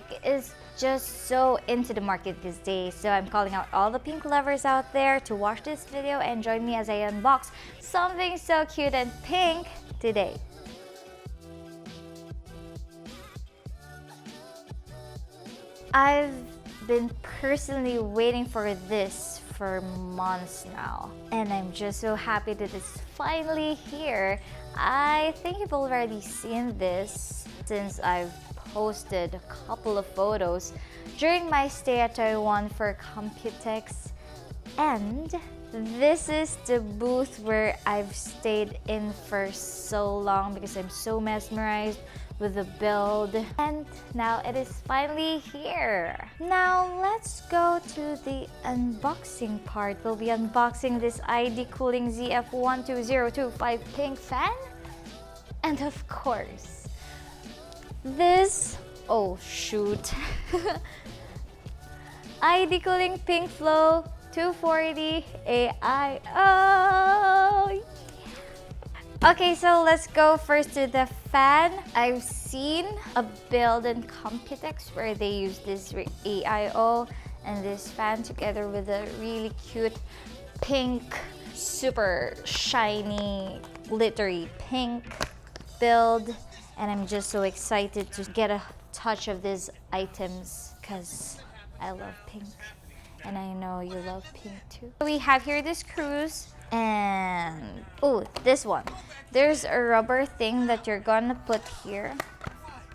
Pink is just so into the market these days, so I'm calling out all the pink lovers out there to watch this video and join me as I unbox something so cute and pink today. I've been personally waiting for this for months now, and I'm just so happy that it's finally here. I think you've already seen this since I've posted a couple of photos during my stay at Taiwan for Computex, and this is the booth where I've stayed in for so long because I'm so mesmerized with the build, and now it is finally here. Now let's go to the unboxing part. We'll be unboxing this ID Cooling ZF12025 pink fan, and of course this, oh shoot, ID Cooling Pink Flow 240 AIO. Okay, so let's go first to the fan. I've seen a build in Computex where they use this AIO and this fan together with a really cute pink, super shiny, glittery pink build. And I'm just so excited to get a touch of these items because I love pink. And I know you love pink too. We have here the screws. And oh, this one, there's a rubber thing that you're gonna put here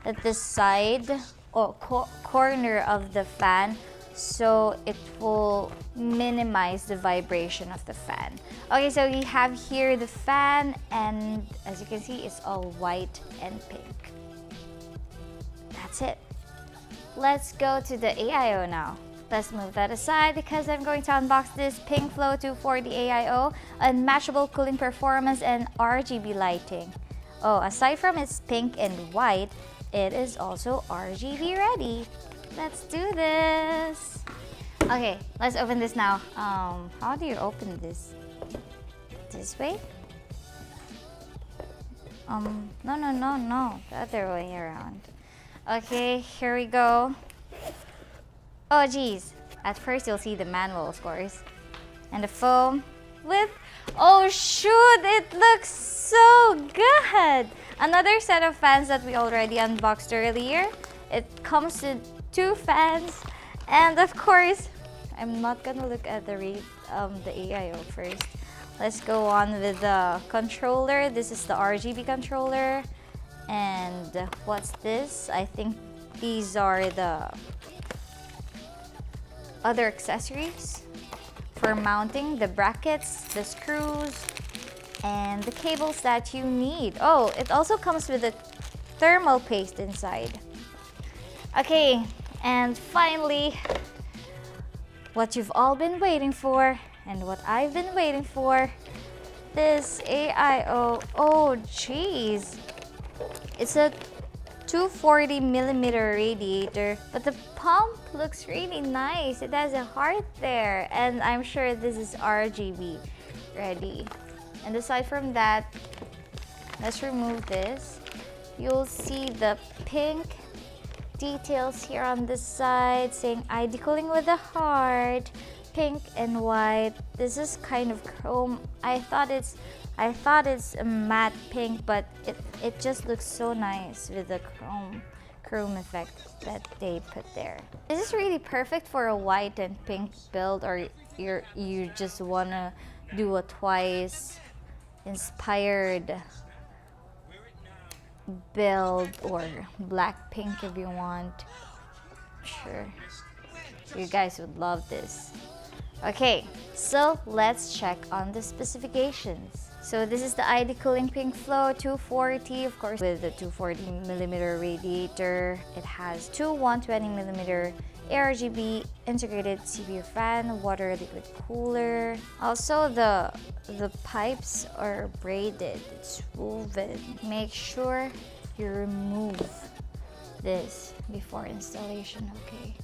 at the side or corner of the fan, so it will minimize the vibration of the fan. Okay, so we have here the fan, and as you can see, it's all white and pink. That's it. Let's go to the AIO now. Let's move that aside because I'm going to unbox this Pink Flow 240 AIO, unmatchable cooling performance and RGB lighting. Oh, aside from its pink and white, it is also RGB ready. Let's do this. Okay, let's open this now. How do you open this? This way? No. The other way around. Okay, here we go. Oh geez, at first you'll see the manual, of course, and the foam with, oh shoot, it looks so good! Another set of fans that we already unboxed earlier. It comes with two fans, and of course, I'm not gonna look at the AIO first. Let's go on with the controller. This is the RGB controller, and what's this? I think these are the other accessories for mounting, the brackets, the screws, and the cables that you need. Oh, it also comes with a thermal paste inside. Okay, and finally, what you've all been waiting for and what I've been waiting for, this AIO. Oh geez, it's a 240 millimeter radiator, but the pump looks really nice. It has a heart there, and I'm sure this is RGB ready. And aside from that, let's remove this. You'll see the pink details here on this side saying ID Cooling with a heart, pink and white. This is kind of chrome. I thought it's a matte pink, but it just looks so nice with the chrome effect that they put there. This is really perfect for a white and pink build, or you just wanna do a twice inspired build, or black pink if you want. Sure, you guys would love this. Okay, so let's check on the specifications. So this is the ID Cooling Pink Flow 240, of course, with the 240 millimeter radiator. It has two 120 millimeter ARGB integrated CPU fan, water liquid cooler. Also, the pipes are braided, it's woven. Make sure you remove this before installation, okay?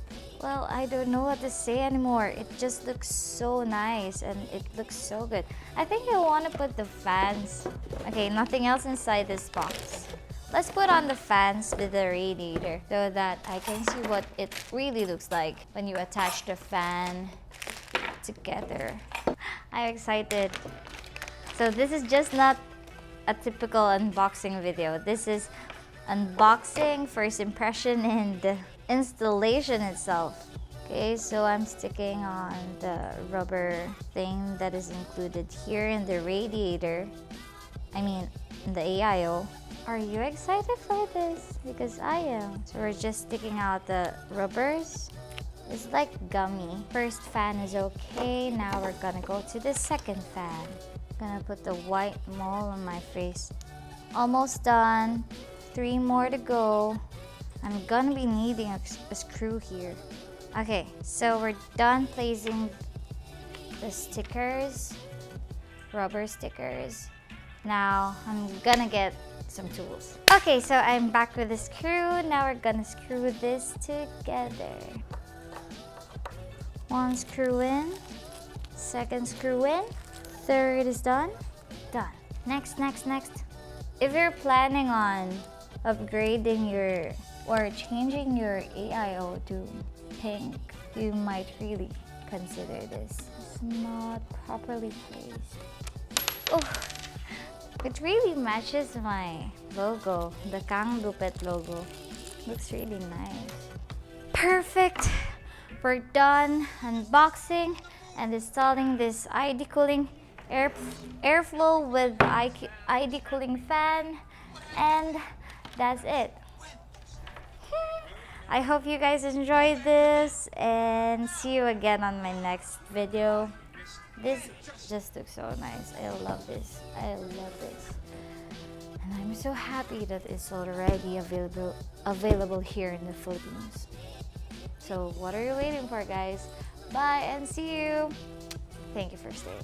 Well, I don't know what to say anymore. It just looks so nice and it looks so good. I think I want to put the fans. Okay, nothing else inside this box. let's put on the fans with the radiator so that I can see what it really looks like when you attach the fan together. I'm excited. So this is just not a typical unboxing video. This is unboxing, first impression, and the installation itself. Okay, so I'm sticking on the rubber thing that is included here in the radiator. I mean, in the AIO. Are you excited for this? Because I am. So we're just sticking out the rubbers. It's like gummy. First fan is okay. Now we're gonna go to the second fan. Gonna put the white mole on my face. Almost done. 3 more to go. I'm gonna be needing a screw here. Okay, so we're done placing the stickers, rubber stickers. Now I'm gonna get some tools. Okay, so I'm back with the screw. Now we're gonna screw this together. 1 screw in, 2nd screw in, 3rd is done. Done. Next. If you're planning on upgrading your or changing your AIO to pink, you might really consider this. It's not properly placed. Oh, it really matches my logo, the Kang Dupet logo. Looks really nice. Perfect. We're done unboxing and installing this ID cooling airflow with ID cooling fan, and that's it. I hope you guys enjoyed this, and see you again on my next video. This just looks so nice. I love this. And I'm so happy that it's already available here in the Philippines. So what are you waiting for, guys? Bye and see you. Thank you for staying.